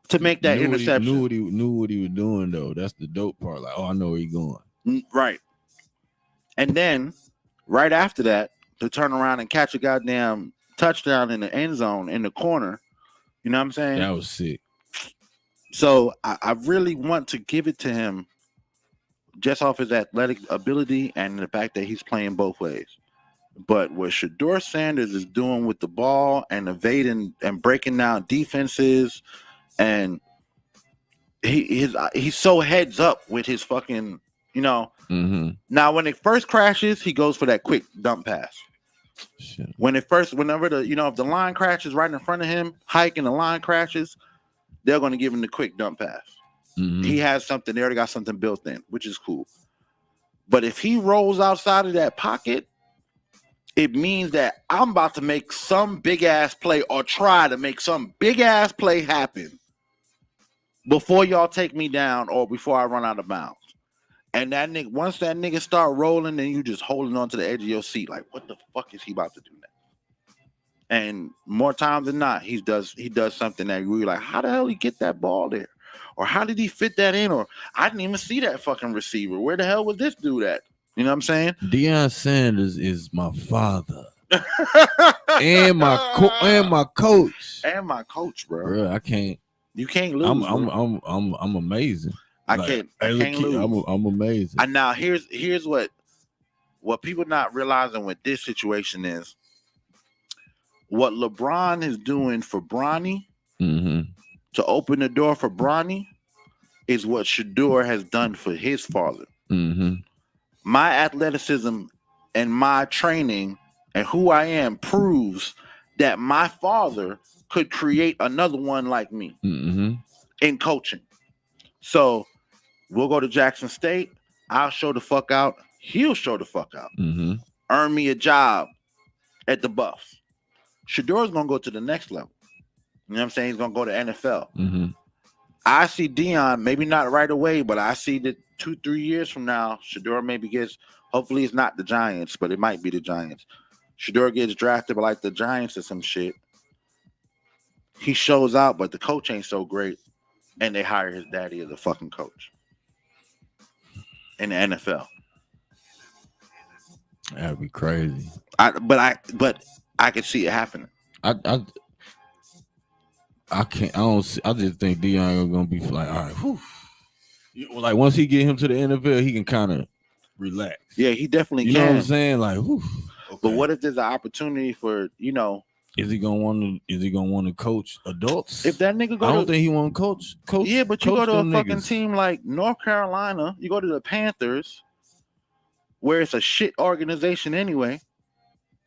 to make that interception. Knew what he was doing though. That's the dope part. Like, oh, I know where he's going. Right. And then right after that, to turn around and catch a goddamn touchdown in the end zone in the corner. You know what I'm saying? That was sick. So I really want to give it to him just off his athletic ability and the fact that he's playing both ways. But what Shedeur Sanders is doing with the ball and evading and breaking down defenses, and he's so heads up with his fucking, you know. Mm-hmm. Now when it first crashes, he goes for that quick dump pass. Shit. Whenever if the line crashes right in front of him, Hike and the line crashes, they're going to give him the quick dump pass. Mm-hmm. He has something. They already got something built in, which is cool. But if he rolls outside of that pocket, it means that I'm about to make some big ass play or try to make some big ass play happen before y'all take me down or before I run out of bounds. And that nigga, once that nigga start rolling, then you just holding on to the edge of your seat, like, what the fuck is he about to do now? And more times than not, he does something that you're like, how the hell he get that ball there? Or how did he fit that in? Or I didn't even see that fucking receiver. Where the hell was this dude at? You know what I'm saying? Deion Sanders is my father. and my coach. And my coach, bro. Bro, I can't. You can't lose. I'm amazing. I can't lose. I'm amazing. And now here's what people not realizing with this situation is what LeBron is doing for Bronny to open the door for Bronny is what Shedeur has done for his father. Mm-hmm. My athleticism and my training and who I am proves that my father could create another one like me in coaching. So we'll go to Jackson State. I'll show the fuck out. He'll show the fuck out. Mm-hmm. Earn me a job at the Buffs. Shedeur's going to go to the next level. You know what I'm saying? He's going to go to NFL. Mm-hmm. I see Deion, maybe not right away, but I see that 2-3 years from now, Shedeur maybe gets, hopefully it's not the Giants, but it might be the Giants. Shedeur gets drafted by like the Giants or some shit. He shows out, but the coach ain't so great. And they hire his daddy as a fucking coach in the NFL. That'd be crazy. But I could see it happening. I can't. I don't. See, I just think Deion gonna be like, all right, whew. Like once he get him to the NFL, he can kind of relax. Yeah, he definitely can. You know what I'm saying? Like, whew. Okay. But what if there's an opportunity for Is he gonna want to coach adults? If that nigga I don't think he want to coach. Yeah, but you go to a fucking niggas. team like North Carolina, you go to the Panthers, where it's a shit organization anyway,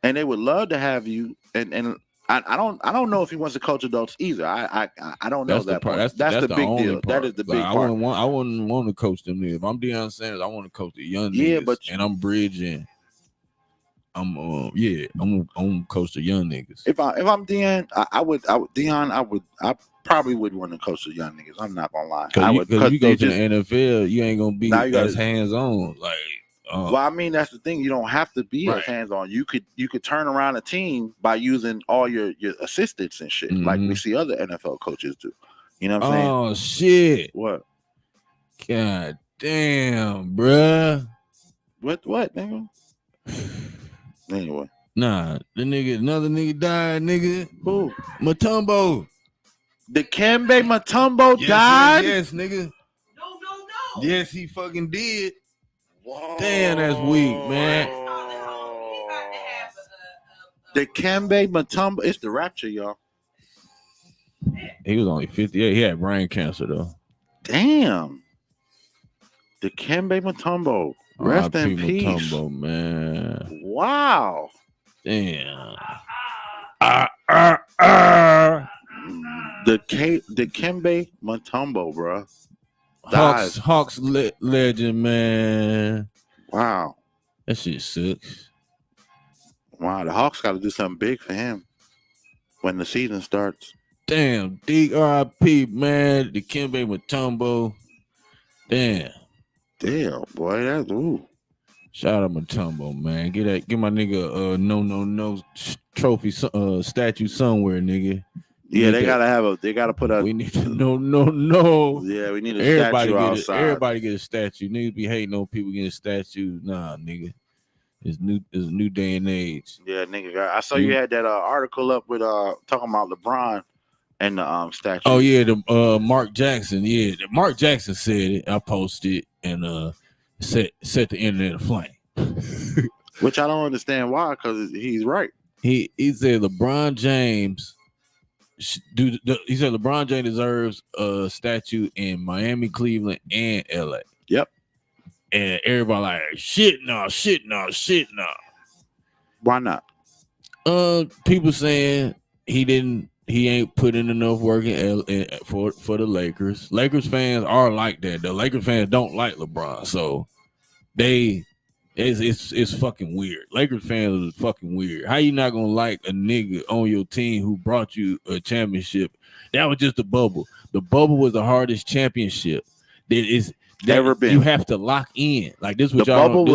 and they would love to have you. And I don't know if he wants to coach adults either. I don't know that part. That's the big deal. Part. That is the big part. I wouldn't want to coach them. If I'm Deion Sanders, I want to coach the young niggas. And I'm bridging. I'm coach the young niggas. If I'm Deion, I probably would want to coach the young niggas. I'm not gonna lie. Because you go to the NFL, you ain't gonna be as hands on. Like, well, I mean, that's the thing. You don't have to be as hands on. You could turn around a team by using all your assistants and shit, like we see other NFL coaches do. You know what I'm saying? Oh shit! What? God damn, bruh. What, nigga? Anyway. Nah, another nigga died, nigga. Who? Mutombo. Dikembe Mutombo died? Yes, nigga. No. Yes, he fucking did. Whoa. Damn, that's weak, man. Dikembe Mutombo. It's the rapture, y'all. He was only 58. He had brain cancer, though. Damn. Dikembe Mutombo. Rest in peace. Mutombo, man. Wow. Damn. Dikembe Mutombo, bro. Hawks legend, man. Wow. That shit sucks. Wow, the Hawks got to do something big for him when the season starts. Damn, D.R.I.P., man. Dikembe Mutombo. Damn, boy, that's ooh. Shout out Mutombo, man. Get my nigga no trophy statue somewhere, nigga. Yeah, they gotta put a. We need to no. Yeah, we need a statue outside. Everybody get a statue. Niggas be hating on people getting statues. Nah, nigga. It's a new day and age. Yeah, nigga. I saw you had that article up with talking about LeBron and the statue. Oh yeah, the Mark Jackson. Yeah, Mark Jackson said it. I posted and set the internet aflame. Which I don't understand why, because he's right. He said LeBron James. He said LeBron James deserves a statue in Miami, Cleveland, and LA. Yep. And everybody like shit no. Why not? People saying he ain't put in enough work for the Lakers. Lakers fans are like that. The Lakers fans don't like LeBron, so it's fucking weird. Lakers fans are fucking weird. How you not gonna like a nigga on your team who brought you a championship? That was just a bubble. The bubble was the hardest championship that is ever been. You have to lock in. Like this, what y'all don't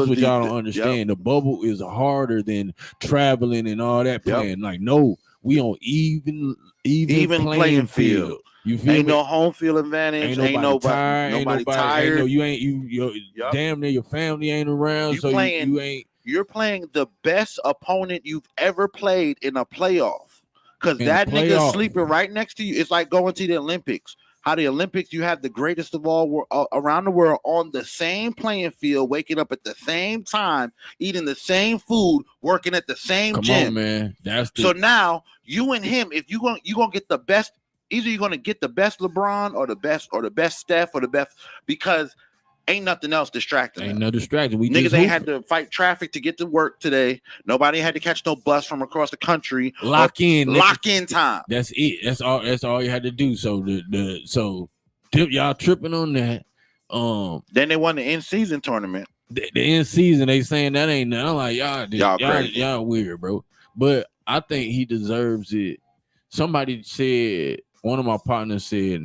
understand. Yep. The bubble is harder than traveling and all that playing. Yep. Like no, we on even playing field. You feel ain't me? No home field advantage. Ain't nobody tired. Damn near your family ain't around. You're playing the best opponent you've ever played in a playoff. Because that nigga sleeping right next to you. It's like going to the Olympics. How the Olympics, you have the greatest of all around the world on the same playing field, waking up at the same time, eating the same food, working at the same gym. Come on, man. So now you and him, if you gonna get the best. Either you're gonna get the best LeBron or the best Steph or the best, because ain't nothing else distracting. Ain't no distraction. We niggas ain't had to fight traffic to get to work today. Nobody had to catch no bus from across the country. Lock in time. That's it. That's all you had to do. So y'all tripping on that. Then they won the in-season tournament. The in-season, they saying that ain't nothing. I'm like y'all weird, bro. But I think he deserves it. Somebody said, one of my partners said,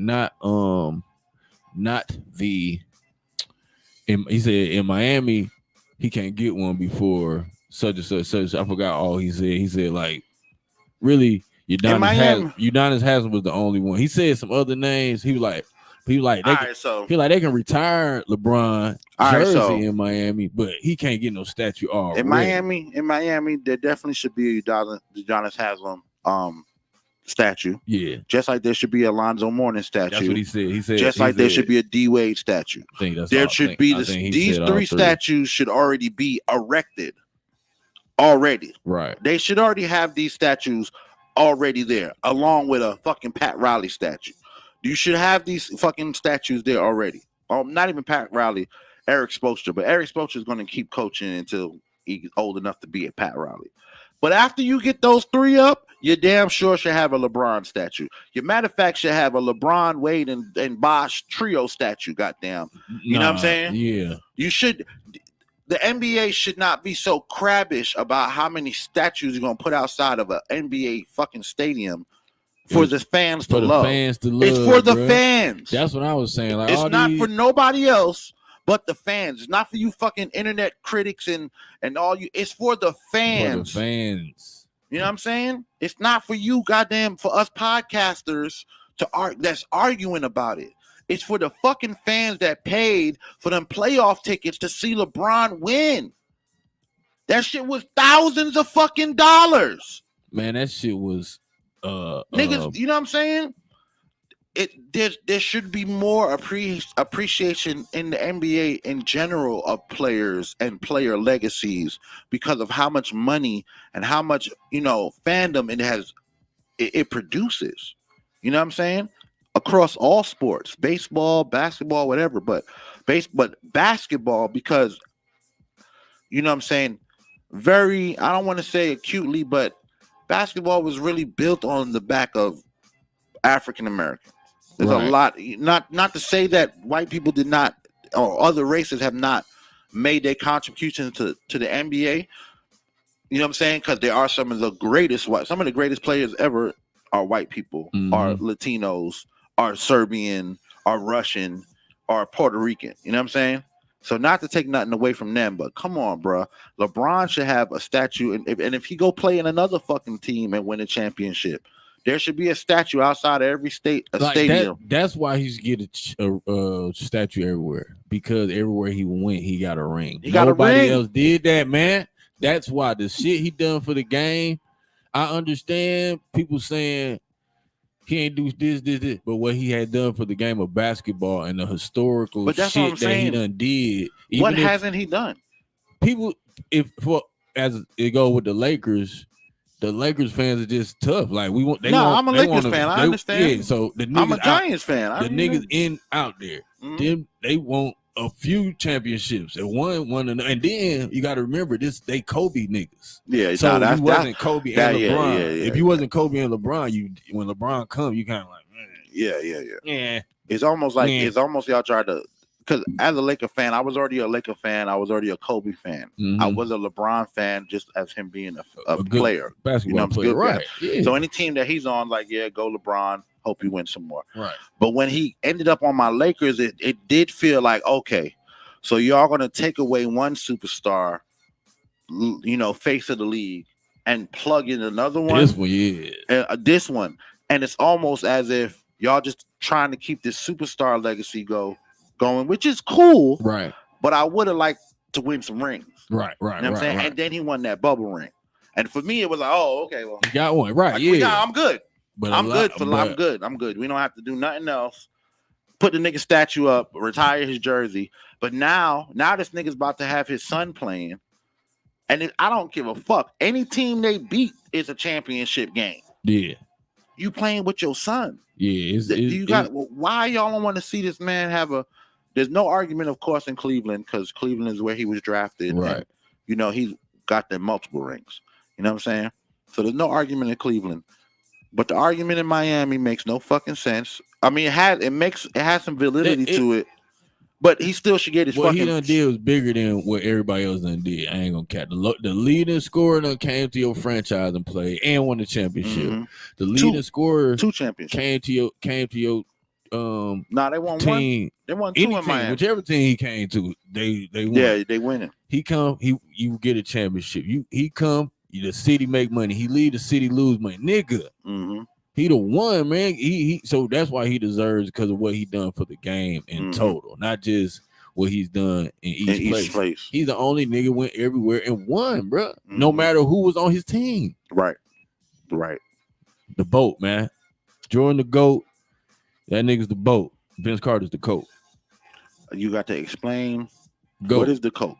he said in Miami he can't get one before such and such. I forgot all he said. He said like really Udonis Haslem was the only one. He said some other names. He was like they can retire LeBron jersey in Miami, but he can't get no statue. In Miami, there definitely should be a Udonis Haslem statue. Yeah. Just like there should be a Alonzo Mourning statue. That's what he said. He said there should be a D Wade statue. These three statues should already be erected. Already. Right. They should already have these statues already there, along with a fucking Pat Riley statue. You should have these fucking statues there already. Not even Pat Riley, Eric Spoelstra, but Eric Spoelstra is going to keep coaching until he's old enough to be a Pat Riley. But after you get those three up, you damn sure should have a LeBron statue. You matter of fact should have a LeBron, Wade, and Bosh trio statue. Goddamn, you know what I'm saying? Yeah. You should. The NBA should not be so crabbish about how many statues you're gonna put outside of an NBA fucking stadium for the fans to love. It's for the fans. That's what I was saying. Like, it's not for nobody else but the fans. It's not for you fucking internet critics and all you. It's for the fans. For the fans. You know what I'm saying? It's not for you, goddamn, for us podcasters that's arguing about it. It's for the fucking fans that paid for them playoff tickets to see LeBron win. That shit was thousands of fucking dollars. Man, that shit was niggas, you know what I'm saying? There should be more appreciation in the NBA in general of players and player legacies because of how much money and how much, fandom it produces. You know what I'm saying? Across all sports, baseball, basketball, whatever, but basketball, because you know what I'm saying, I don't want to say acutely, but basketball was really built on the back of African Americans. There's a lot, not to say that white people did not, or other races have not made their contribution to the NBA. You know what I'm saying? Because there are some of the greatest players ever are white people, are Latinos, are Serbian, are Russian, are Puerto Rican. You know what I'm saying? So not to take nothing away from them, but come on, bro. LeBron should have a statue, and if he go play in another fucking team and win a championship, There should be a statue outside of every stadium. That's why he's getting a statue everywhere, because everywhere he went, he got a ring. Nobody else did that, man. That's why the shit he done for the game. I understand people saying he ain't do this, but what he had done for the game of basketball and the historical shit that he done did. What hasn't he done? People, as it go with the Lakers fans are just tough. Like I'm a Lakers fan. I understand. Yeah, so the niggas I'm a Giants fan. The niggas in out there, then they want a few championships and one, and then you got to remember they Kobe niggas. Yeah, so you wasn't Kobe and LeBron. If you wasn't Kobe and LeBron, when LeBron come, you kind of like, man. Yeah. It's almost like y'all tried to. Because as a Laker fan, I was already a Laker fan. I was already a Kobe fan. I was a LeBron fan just as him being a player, basketball player, right? Yeah. So any team that he's on, like, yeah, go LeBron. Hope you win some more. Right. But when he ended up on my Lakers, it did feel like, okay, so y'all gonna take away one superstar, face of the league, and plug in another one. This one, yeah. This one, and it's almost as if y'all just trying to keep this superstar legacy going, which is cool, right? But I would have liked to win some rings, right. You know what I'm saying? Right. And then he won that bubble ring, and for me, it was like, oh, okay, well, you got one, right? Like, I'm good. But I'm good. We don't have to do nothing else. Put the nigga statue up, retire his jersey. But now this nigga's about to have his son playing, and I don't give a fuck. Any team they beat is a championship game. Yeah, you playing with your son. Yeah, why y'all don't want to see this man have a? There's no argument, of course, in Cleveland, because Cleveland is where he was drafted. Right. And, he's got them multiple rings. You know what I'm saying? So there's no argument in Cleveland. But the argument in Miami makes no fucking sense. I mean, it has some validity to it, but he still should get his what he done did was bigger than what everybody else done did. I ain't gonna cap. The leading scorer done came to your franchise and played and won the championship. Mm-hmm. The leading scorer 2 championships came to your they won team. One. They won 2 in Miami. Whichever team he came to, they won. Yeah, they winning. You get a championship. He come. The city make money. He leave the city lose money, nigga. Mm-hmm. He the one, man. So that's why he deserves, because of what he done for the game in total, not just what he's done in each place. He's the only nigga went everywhere and won, bro. Mm-hmm. No matter who was on his team. Right. The boat, man. Jordan the GOAT. That nigga's the boat. Vince Carter's the coat. You got to explain. GOAT. What is the coat?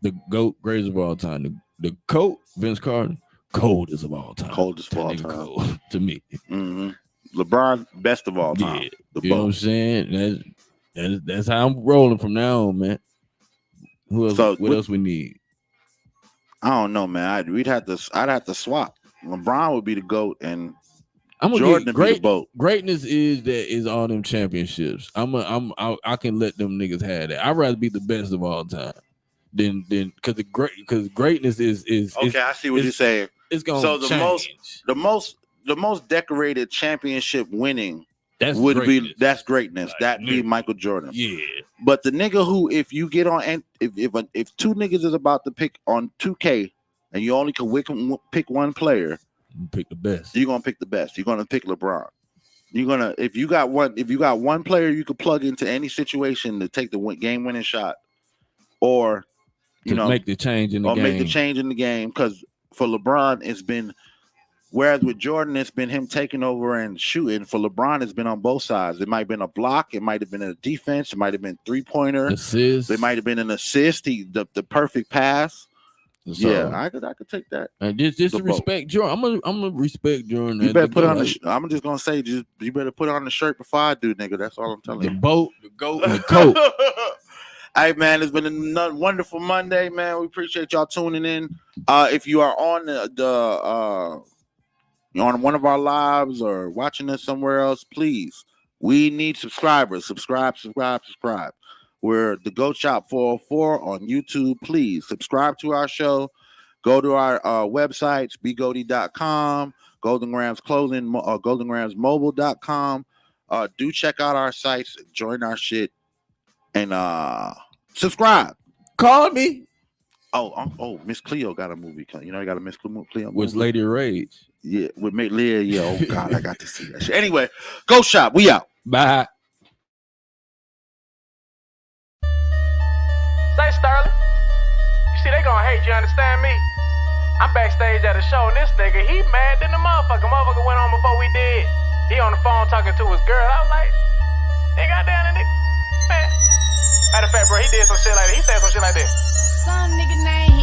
The GOAT, greatest of all time. The coat, Vince Carter, coldest of all time. Coldest of all time. Cold, to me. Mm-hmm. LeBron, best of all time. Yeah. You know what I'm saying? That's how I'm rolling from now on, man. What else we need? I don't know, man. I'd have to swap. LeBron would be the GOAT, and I'm Jordan would be the boat. Greatness is all them championships. I can let them niggas have that. I'd rather be the best of all time. Then because greatness is okay. I see what you're saying. It's going to change. the most decorated championship winning would greatness. Be that's greatness. Like, That'd be Michael Jordan. Yeah. But the nigga who, if you get on, and if 2 niggas is about to pick on 2K, and you only can pick one player, you pick the best. You're gonna pick the best. You're gonna pick LeBron. If you got one player you could plug into any situation to take the game winning shot, or make the change in the game. Because for LeBron, it's been, whereas with Jordan, it's been him taking over and shooting. For LeBron, it's been on both sides. It might have been a block. It might have been a defense. It might have been 3-pointer. Assist. It might have been an assist. The perfect pass. So, yeah, I could take that. And just to respect Jordan. I'm gonna respect Jordan. You better put on I'm just gonna say, you better put on the shirt before I do, nigga. That's all I'm telling you. The boat, the GOAT, and the coat. Hey, man, it's been a wonderful Monday, man. We appreciate y'all tuning in. If you are on on one of our lives or watching us somewhere else, please, we need subscribers. Subscribe. We're the GOAT Shop 404 on YouTube. Please subscribe to our show. Go to our websites, bgoaty.com, Golden Grams Clothing, GoldenGramsMobile.com. Do check out our sites, join our shit, and subscribe. Call me. Oh, Miss Cleo got a movie. You got a Miss Cleo movie. With Lady Rage. Yeah, with Leah. Yeah, oh God, I got to see that shit. Anyway, GOAT Shop, we out. Bye. Say, Sterling, you see, they gonna hate you, understand me? I'm backstage at a show, and this nigga, he mad than the motherfucker. Motherfucker went on before we did. He on the phone talking to his girl. I was like, they got down and man. Matter of fact, bro, he did some shit like that. He said some shit like that. Some nigga name